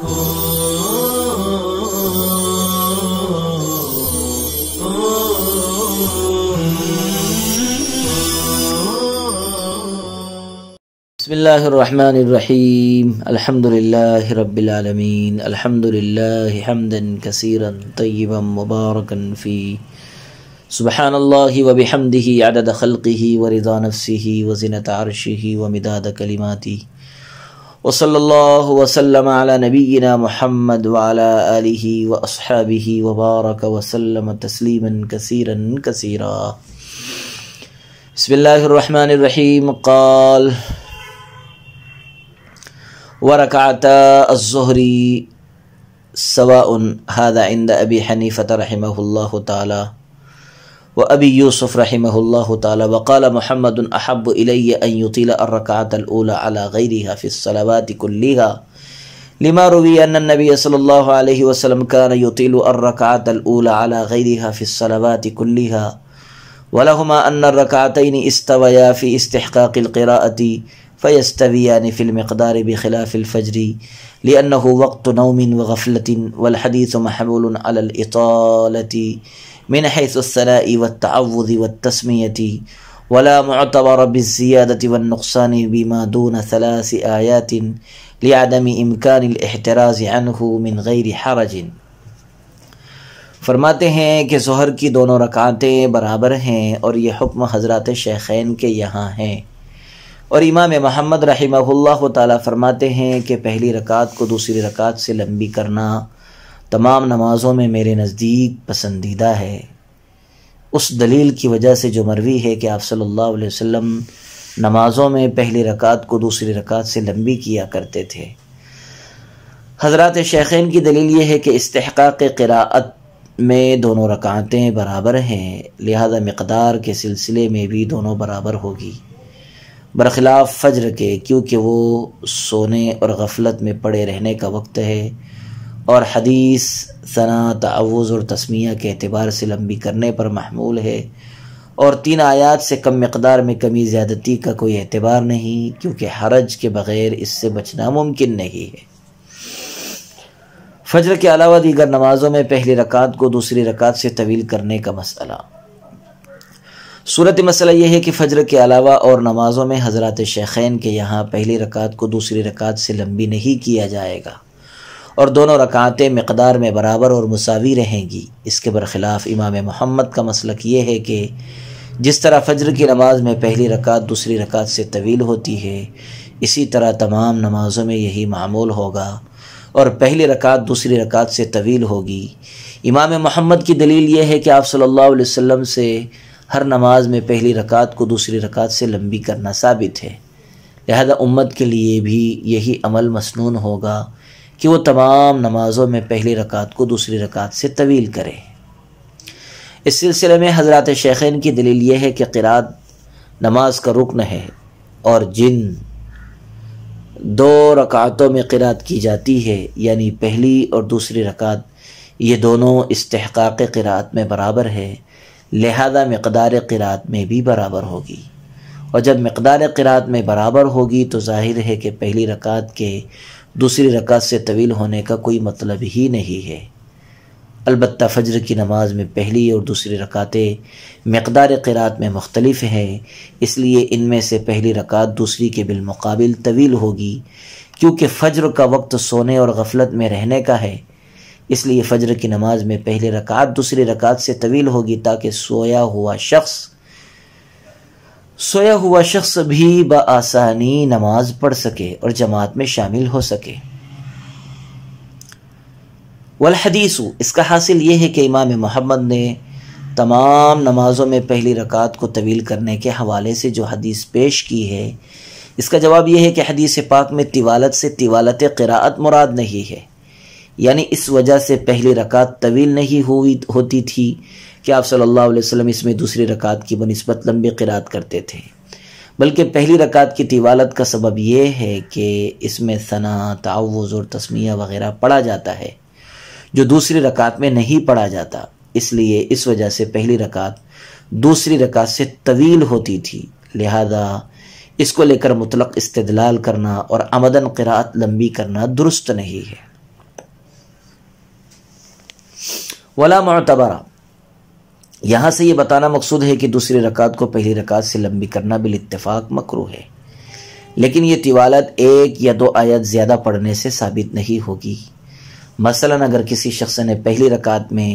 بسم اللہ الرحمن الرحیم الحمدللہ رب العالمین الحمدللہ حمدا کثیرا طیبا مبارکا فی سبحان اللہ وبحمدہ عدد خلقہ ورضا نفسہ وزنۃ عرشہ ومداد کلماتہ وصلی اللہ وسلم علی نبینا محمد وعلی آلہ واصحابہ وبارک وسلم تسلیما کثیرا کثیرا۔ بسم اللہ الرحمن الرحیم۔ قال وركعتا الظهر سواء هذا عند أبي حنيفة رحمه الله تعالى وأبي يوسف رحمه الله تعالى، وقال محمد أحب إلي أن يطيل الركعة الأولى على غيرها في الصلوات كلها، لما روي أن النبي صلى الله عليه وسلم كان يطيل الركعة الأولى على غيرها في الصلوات كلها، ولهما أن الركعتين استويا في استحقاق القراءة فيستويان في المقدار بخلاف الفجر لأنه وقت نوم وغفلة، والحديث محمول على الإطالة من حيث الثناء والتعوذ والتسمية، ولا معتبر بالزيادة والنقصان بما دون 3 آيات لعدم إمكان الاحتراز عنه من غير حرج۔ فرماتے ہیں کہ ظہر کی دونوں رکعتیں برابر ہیں اور یہ حکم حضرات شیخین کے یہاں ہیں، اور امام محمد رحمہ اللہ تعالیٰ فرماتے ہیں کہ پہلی رکعت کو دوسری رکعت سے لمبی کرنا تمام نمازوں میں میرے نزدیک پسندیدہ ہے، اس دلیل کی وجہ سے جو مروی ہے کہ آپ صلی اللہ علیہ وسلم نمازوں میں پہلی رکعت کو دوسری رکعت سے لمبی کیا کرتے تھے۔ حضرات شیخین کی دلیل یہ ہے کہ استحقاق قراءت میں دونوں رکعتیں برابر ہیں، لہذا مقدار کے سلسلے میں بھی دونوں برابر ہوگی، برخلاف فجر کے، کیونکہ وہ سونے اور غفلت میں پڑے رہنے کا وقت ہے، اور حدیث ثنا، تعوذ اور تسمیہ کے اعتبار سے لمبی کرنے پر محمول ہے، اور 3 آیات سے کم مقدار میں کمی زیادتی کا کوئی اعتبار نہیں، کیونکہ حرج کے بغیر اس سے بچنا ممکن نہیں ہے۔ فجر کے علاوہ دیگر نمازوں میں پہلی رکعت کو دوسری رکعت سے طویل کرنے کا مسئلہ۔ صورت مسئلہ یہ ہے کہ فجر کے علاوہ اور نمازوں میں حضرات شیخین کے یہاں پہلی رکعت کو دوسری رکعت سے لمبی نہیں کیا جائے گا، اور دونوں رکعتیں مقدار میں برابر اور مساوی رہیں گی۔ اس کے برخلاف امام محمد کا مسلک یہ ہے کہ جس طرح فجر کی نماز میں پہلی رکعت دوسری رکعت سے طویل ہوتی ہے، اسی طرح تمام نمازوں میں یہی معمول ہوگا، اور پہلی رکعت دوسری رکعت سے طویل ہوگی۔ امام محمد کی دلیل یہ ہے کہ آپ صلی اللہ علیہ وسلم سے ہر نماز میں پہلی رکعت کو دوسری رکعت سے لمبی کرنا ثابت ہے، لہذا امت کے لیے بھی یہی عمل مسنون ہوگا کہ وہ تمام نمازوں میں پہلی رکعت کو دوسری رکعت سے طویل کرے۔ اس سلسلے میں حضرات شیخین کی دلیل یہ ہے کہ قرات نماز کا رکن ہے، اور جن 2 رکعتوں میں قرات کی جاتی ہے، یعنی پہلی اور دوسری رکعت، یہ دونوں استحقاق قرات میں برابر ہے، لہذا مقدار قرات میں بھی برابر ہوگی، اور جب مقدار قرات میں برابر ہوگی تو ظاہر ہے کہ پہلی رکعت کے دوسری رکعت سے طویل ہونے کا کوئی مطلب ہی نہیں ہے۔ البتہ فجر کی نماز میں پہلی اور دوسری رکعتیں مقدار قرات میں مختلف ہیں، اس لیے ان میں سے پہلی رکعت دوسری کے بالمقابل طویل ہوگی، کیونکہ فجر کا وقت سونے اور غفلت میں رہنے کا ہے، اس لیے فجر کی نماز میں پہلی رکعت دوسری رکعت سے طویل ہوگی تاکہ سویا ہوا شخص بھی بآسانی نماز پڑھ سکے اور جماعت میں شامل ہو سکے۔ والحدیث، اس کا حاصل یہ ہے کہ امام محمد نے تمام نمازوں میں پہلی رکعت کو طویل کرنے کے حوالے سے جو حدیث پیش کی ہے، اس کا جواب یہ ہے کہ حدیث پاک میں طوالت سے طوالت قراءت مراد نہیں ہے، یعنی اس وجہ سے پہلی رکعت طویل نہیں ہوتی تھی کہ آپ صلی اللہ علیہ وسلم اس میں دوسری رکعت کی بنسبت لمبی قرات کرتے تھے، بلکہ پہلی رکعت کی طوالت کا سبب یہ ہے کہ اس میں ثنا، تعوذ اور تسمیہ وغیرہ پڑھا جاتا ہے جو دوسری رکعت میں نہیں پڑھا جاتا، اس لیے اس وجہ سے پہلی رکعت دوسری رکعت سے طویل ہوتی تھی، لہذا اس کو لے کر مطلق استدلال کرنا اور عمدن قرات لمبی کرنا درست نہیں ہے۔ ولا معتبرہ، یہاں سے یہ بتانا مقصود ہے کہ دوسری رکعت کو پہلی رکعت سے لمبی کرنا بالاتفاق مکروہ ہے، لیکن یہ طوالت 1 یا 2 آیت زیادہ پڑھنے سے ثابت نہیں ہوگی۔ مثلا اگر کسی شخص نے پہلی رکعت میں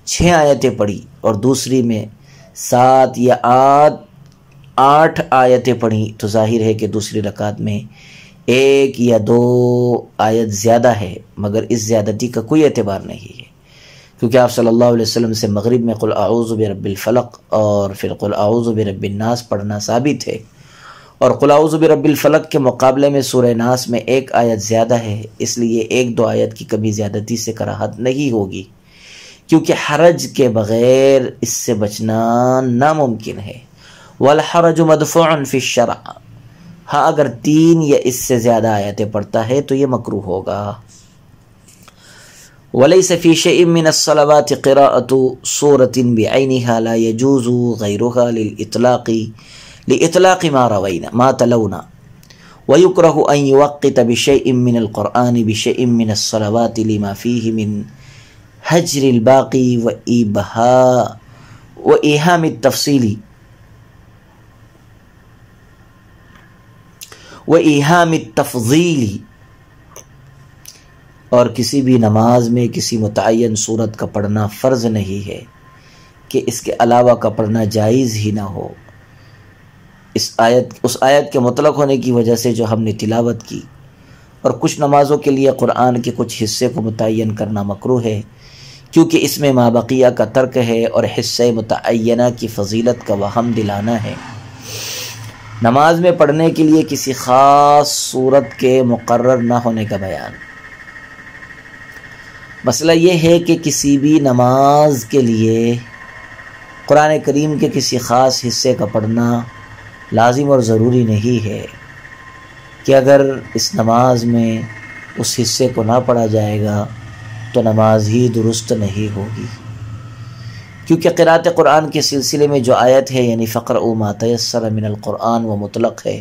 6 آیتیں پڑھی اور دوسری میں 7 یا 8 آیتیں پڑھی تو ظاہر ہے کہ دوسری رکعت میں 1 یا 2 آیت زیادہ ہے، مگر اس زیادتی کا کوئی اعتبار نہیں ہے، کیونکہ آپ صلی اللہ علیہ وسلم سے مغرب میں قل اعوذ برب الفلق اور پھر قل اعوذ برب الناس پڑھنا ثابت ہے، اور قل اعوذ برب الفلق کے مقابلے میں سورہ ناس میں 1 آیت زیادہ ہے، اس لیے 1-2 آیت کی کمی زیادتی سے کراہت نہیں ہوگی، کیونکہ حرج کے بغیر اس سے بچنا ناممکن ہے۔ والحرج مدفوع فی الشرع، ہاں اگر 3 یا اس سے زیادہ آیتیں پڑھتا ہے تو یہ مکروہ ہوگا۔ ولیس فی شیء من الصلوات قراءۃ سورۃ بعینها لا یجوز غیرها لإطلاق ما تلونا ويكره أن يوقت بشيء من القرآن بشيء من الصلوات لما فيه من حجر الباقي وإيهام التفضيل، اور کسی بھی نماز میں کسی متعین صورت کا پڑھنا فرض نہیں ہے کہ اس کے علاوہ کا پڑھنا جائز ہی نہ ہو۔ اس آیت کے مطلق ہونے کی وجہ سے جو ہم نے تلاوت کی، اور کچھ نمازوں کے لیے قرآن کے کچھ حصے کو متعین کرنا مکروہ ہے، کیونکہ اس میں مابقیہ کا ترک ہے اور حصہ متعینہ کی فضیلت کا وہم دلانا ہے۔ نماز میں پڑھنے کے لیے کسی خاص صورت کے مقرر نہ ہونے کا بیان۔ مسئلہ یہ ہے کہ کسی بھی نماز کے لیے قرآن کریم کے کسی خاص حصے کا پڑھنا لازم اور ضروری نہیں ہے کہ اگر اس نماز میں اس حصے کو نہ پڑھا جائے گا تو نماز ہی درست نہیں ہوگی، کیونکہ قرأت قرآن کے سلسلے میں جو آیت ہے یعنی فقرؤوا ما تیسر من القرآن وہ مطلق ہے،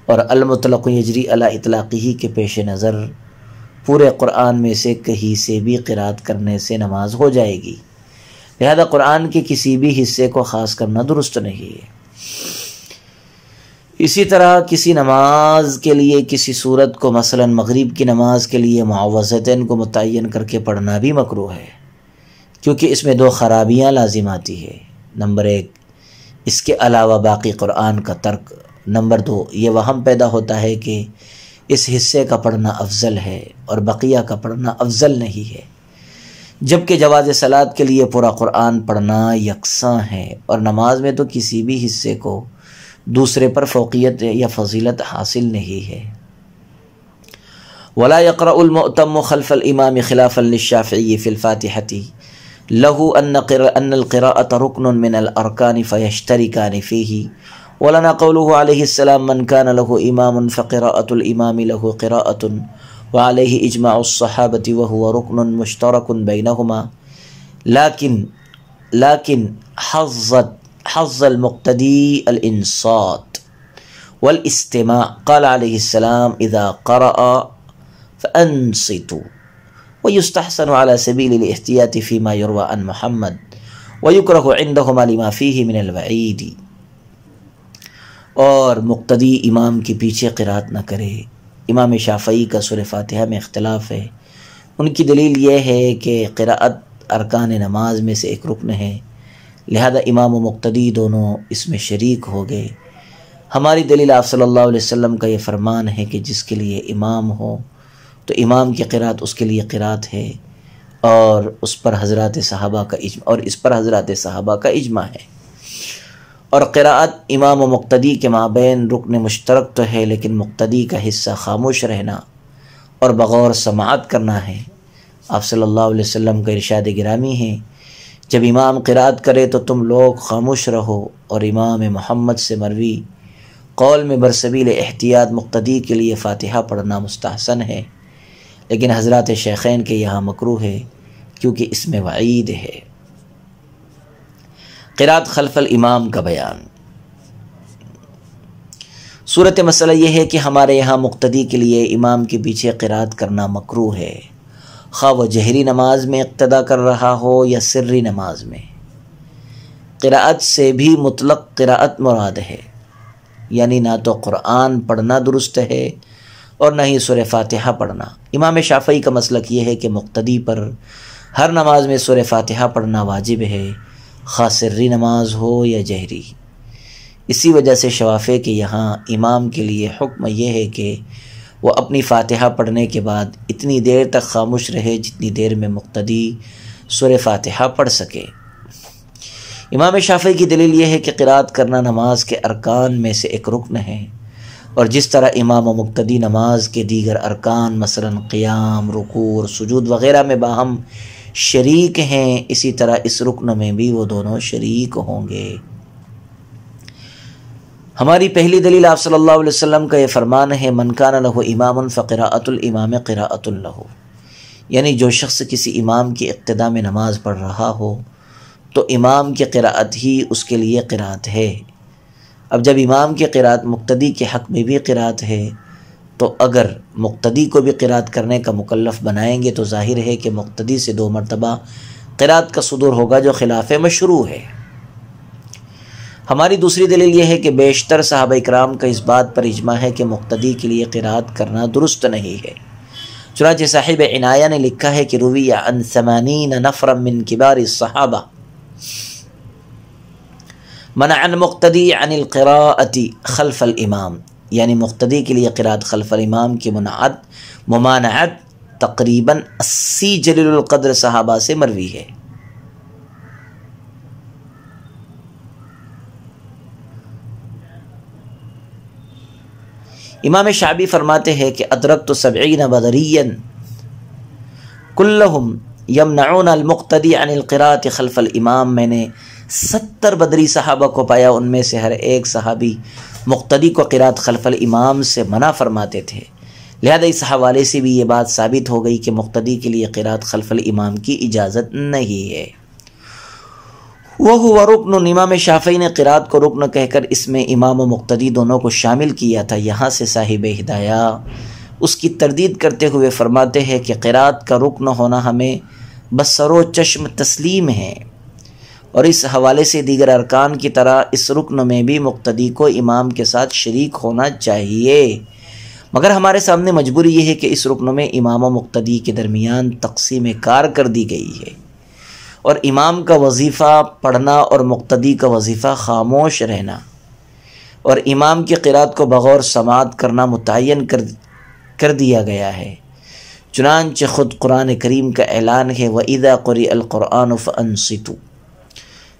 اور المطلق یجری علی اطلاقہ کے پیش نظر پورے قرآن میں سے کہیں سے بھی قرأت کرنے سے نماز ہو جائے گی، لہذا قرآن کے کسی بھی حصے کو خاص کرنا درست نہیں ہے۔ اسی طرح کسی نماز کے لیے کسی صورت کو، مثلا مغرب کی نماز کے لیے معوذتین کو متعین کر کے پڑھنا بھی مکروہ ہے، کیونکہ اس میں 2 خرابیاں لازم آتی ہے۔ نمبر 1 اس کے علاوہ باقی قرآن کا ترک، نمبر 2 یہ وہم پیدا ہوتا ہے کہ اس حصے کا پڑھنا افضل ہے اور بقیہ کا پڑھنا افضل نہیں ہے، جبکہ جواز صلاۃ کے لیے پورا قرآن پڑھنا یکساں ہے، اور نماز میں تو کسی بھی حصے کو دوسرے پر فوقیت یا فضیلت حاصل نہیں ہے۔ ولا يقرأ المؤتم خلف الامام خلافا للشافعی فی الفاتحة له ان القراءة رکن من الارکان فيشتركان فيه، ولنا قوله عليه السلام من كان له امام فقراءة الامام له قراءة وعليه اجماع الصحابة وهو رکن مشترک بینهما، لكن حظ المقتدی الانصات والاستماع، قال عليه السلام اذا قرأ فانصتوا، ويستحسن على سبيل الاحتياط فيما يروى عن محمد، ويكره عندهما لما فيه من الوعيد، اور مقتدی امام کے پیچھے قرأت نہ کرے۔ امام شافعی کا سورہ فاتحہ میں اختلاف ہے، ان کی دلیل یہ ہے کہ قرأت ارکان نماز میں سے ایک رکن ہے، لہذا امام و مقتدی دونوں اس میں شریک ہو گئے۔ ہماری دلیل آپ صلی اللہ علیہ وسلم کا یہ فرمان ہے کہ جس کے لیے امام ہو تو امام کی قرأت اس کے لیے قرأت ہے، اور اس پر حضرات صحابہ کا اجماع ہے، اور قرأت امام و مقتدی کے مابین رکن مشترک تو ہے، لیکن مقتدی کا حصہ خاموش رہنا اور بغور سماعت کرنا ہے۔ آپ صلی اللہ علیہ وسلم کا ارشاد گرامی ہے، جب امام قرأت کرے تو تم لوگ خاموش رہو، اور امام محمد سے مروی قول میں برسبیل احتیاط مقتدی کے لیے فاتحہ پڑھنا مستحسن ہے، لیکن حضرات شیخین کے یہاں مکروہ ہے، کیونکہ اس میں وعید ہے۔ قرأت خلف الامام کا بیان۔ صورت مسئلہ یہ ہے کہ ہمارے یہاں مقتدی کے لیے امام کے پیچھے قرأت کرنا مکروہ ہے، خواہ وہ جہری نماز میں اقتدا کر رہا ہو یا سری نماز میں۔ قراءت سے بھی مطلق قراءت مراد ہے، یعنی نہ تو قرآن پڑھنا درست ہے اور نہ ہی سورہ فاتحہ پڑھنا۔ امام شافعی کا مسلک یہ ہے کہ مقتدی پر ہر نماز میں سورہ فاتحہ پڑھنا واجب ہے، خواہ سری نماز ہو یا جہری۔ اسی وجہ سے شوافع کے یہاں امام کے لیے حکم یہ ہے کہ وہ اپنی فاتحہ پڑھنے کے بعد اتنی دیر تک خاموش رہے جتنی دیر میں مقتدی سورہ فاتحہ پڑھ سکے۔ امام شافعی کی دلیل یہ ہے کہ قرأت کرنا نماز کے ارکان میں سے ایک رکن ہے، اور جس طرح امام و مقتدی نماز کے دیگر ارکان مثلا قیام، رکوع اور سجود وغیرہ میں باہم شریک ہیں، اسی طرح اس رکن میں بھی وہ دونوں شریک ہوں گے۔ ہماری پہلی دلیل آپ صلی اللہ علیہ وسلم کا یہ فرمان ہے، من کان لہ امام فقراءۃ الامام قراءۃ لہ، یعنی جو شخص کسی امام کی اقتداء میں نماز پڑھ رہا ہو تو امام کی قراءت ہی اس کے لیے قراءت ہے۔ اب جب امام کی قراءت مقتدی کے حق میں بھی قراءت ہے تو اگر مقتدی کو بھی قراءت کرنے کا مکلف بنائیں گے تو ظاہر ہے کہ مقتدی سے 2 مرتبہ قراءت کا صدور ہوگا، جو خلاف مشروع ہے۔ ہماری دوسری دلیل یہ ہے کہ بیشتر صحابہ اکرام کا اس بات پر اجماع ہے کہ مقتدی کے لیے قراءت کرنا درست نہیں ہے۔ چنانچہ صاحب عنایہ نے لکھا ہے کہ روی عن 80 نفرا من کبار الصحابہ منع المقتدی عن القراءۃ خلف الامام، یعنی مقتدی کے لیے قراءت خلف الامام کی ممانعت تقریباً 80 جلیل القدر صحابہ سے مروی ہے۔ امام شعبی فرماتے ہیں کہ ادرکت 70 بدریا کلہم یمنعون المقتدی عن القراءۃ خلف الامام، میں نے 70 بدری صحابہ کو پایا، ان میں سے ہر ایک صحابی مقتدی کو قراءت خلف الامام سے منع فرماتے تھے۔ لہذا اس حوالے سے بھی یہ بات ثابت ہو گئی کہ مقتدی کے لیے قراءت خلف الامام کی اجازت نہیں ہے۔ وَهُوَ رُكْنٌ، امام شافعی نے قراءت کو رکن کہہ کر اس میں امام و مقتدی دونوں کو شامل کیا تھا۔ یہاں سے صاحب ہدایہ اس کی تردید کرتے ہوئے فرماتے ہیں کہ قراءت کا رکن ہونا ہمیں بصر و چشم تسلیم ہے، اور اس حوالے سے دیگر ارکان کی طرح اس رکن میں بھی مقتدی کو امام کے ساتھ شریک ہونا چاہیے، مگر ہمارے سامنے مجبوری یہ ہے کہ اس رکن میں امام و مقتدی کے درمیان تقسیم کار کر دی گئی ہے، اور امام کا وظیفہ پڑھنا اور مقتدی کا وظیفہ خاموش رہنا، اور امام کی قراءت کو بغور سماعت کرنا متعین کر دیا گیا ہے۔ چنانچہ خود قرآن کریم کا اعلان ہے وَإِذَا قُرِئَ الْقُرْآنُ فَأَنصِتُوا،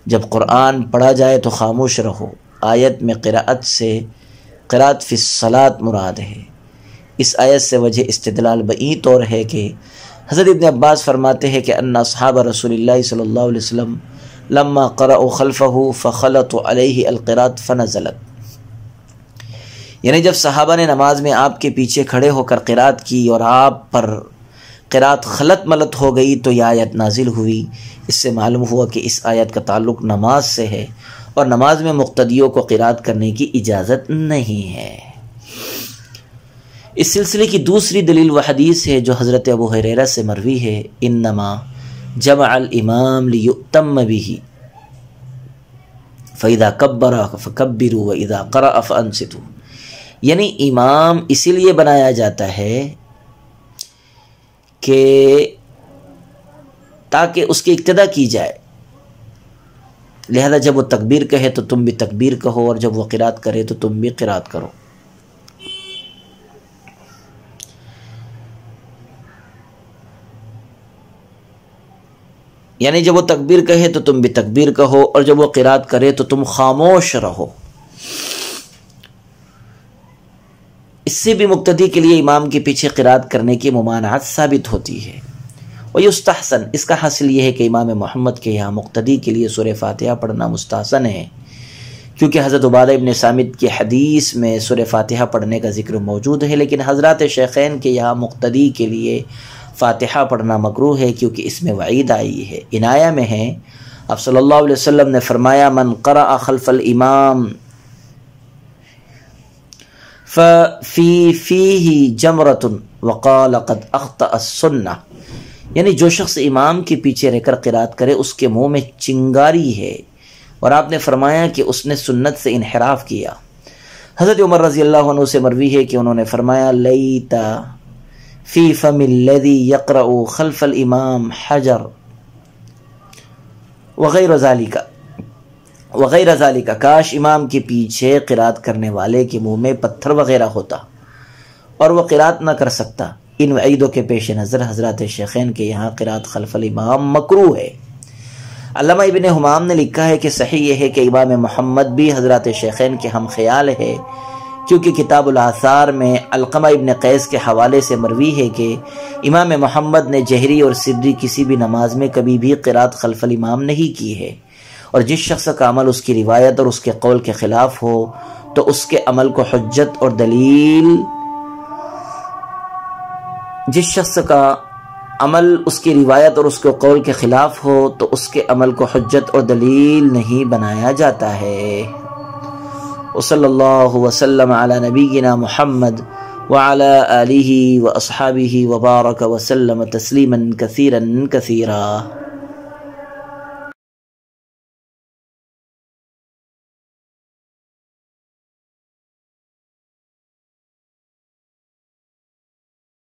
جب قرآن پڑھا جائے تو خاموش رہو۔ آیت میں قراءت سے قراءت فی الصلاۃ مراد ہے۔ اس آیت سے وجہ استدلال بئی طور ہے کہ حضرت ابن عباس فرماتے ہیں کہ ان اصحاب رسول اللہ صلی اللہ علیہ وسلم لما قرأوا خلفہ فخلطوا علیہ القراءۃ فنزلت، یعنی جب صحابہ نے نماز میں آپ کے پیچھے کھڑے ہو کر قراءت کی اور آپ پر قراءت خلط ملط ہو گئی تو یہ آیت نازل ہوئی۔ اس سے معلوم ہوا کہ اس آیت کا تعلق نماز سے ہے، اور نماز میں مقتدیوں کو قراءت کرنے کی اجازت نہیں ہے۔ اس سلسلے کی دوسری دلیل وہ حدیث ہے جو حضرت ابو ہریرہ سے مروی ہے، انما جمع الامام لیؤتم به فاذا کبر فکبروا واذا قرأ فانصتوا، یعنی امام اسی لیے بنایا جاتا ہے کہ تاکہ اس کی اقتداء کی جائے، لہذا جب وہ تکبیر کہے تو تم بھی تکبیر کہو، اور جب وہ قراءت کرے تو تم بھی قراءت کرو۔ یعنی جب وہ تکبیر کہے تو تم بھی تکبیر کہو، اور جب وہ قراءت کرے تو تم خاموش رہو۔ اس سے بھی مقتدی کے لیے امام کے پیچھے قراءت کرنے کی ممانعت ثابت ہوتی ہے۔ ویستحسن، اس کا حاصل یہ ہے کہ امام محمد کے یہاں مقتدی کے لیے سورہ فاتحہ پڑھنا مستحسن ہے، کیونکہ حضرت عبادہ ابن صامت کی حدیث میں سورہ فاتحہ پڑھنے کا ذکر موجود ہے، لیکن حضرات شیخین کے یہاں مقتدی کے لیے فاتحہ پڑھنا مکروہ ہے، کیونکہ اس میں وعید آئی ہے۔ عنایہ میں ہے، آپ صلی اللہ علیہ وسلم نے فرمایا من قرأ خلف الامام ففی فیہ جمرۃ وقال قد اخطأ السنہ، یعنی جو شخص امام کے پیچھے رہ کر قرات کرے اس کے منہ میں چنگاری ہے، اور آپ نے فرمایا کہ اس نے سنت سے انحراف کیا۔ حضرت عمر رضی اللہ عنہ سے مروی ہے کہ انہوں نے فرمایا لیتا فی فم الذی یقرأ خلف الامام حجر وغیر ذالک، کاش امام کے پیچھے قرات کرنے والے کے منہ میں پتھر وغیرہ ہوتا اور وہ قرات نہ کر سکتا۔ ان وعیدوں کے پیش نظر حضرات شیخین کے یہاں قرات خلف الامام مکروہ ہے۔ علامہ ابن حمام نے لکھا ہے کہ صحیح یہ ہے کہ امام محمد بھی حضرات شیخین کے ہم خیال ہے، کیونکہ کتاب الآثار میں علقمہ ابن قیس کے حوالے سے مروی ہے کہ امام محمد نے جہری اور سری کسی بھی نماز میں کبھی بھی قرات خلف الامام نہیں کی ہے، اور جس شخص کا عمل اس کی روایت اور اس کے قول کے خلاف ہو تو اس کے عمل کو حجت اور دلیل جس شخص کا عمل اس کی روایت اور اس کے قول کے خلاف ہو تو اس کے عمل کو حجت اور دلیل نہیں بنایا جاتا ہے۔ وصلی اللہ وسلم علی نبینا محمد وعلی آلہ واصحابہ وبارک وسلم تسلیما کثیرا کثیرا۔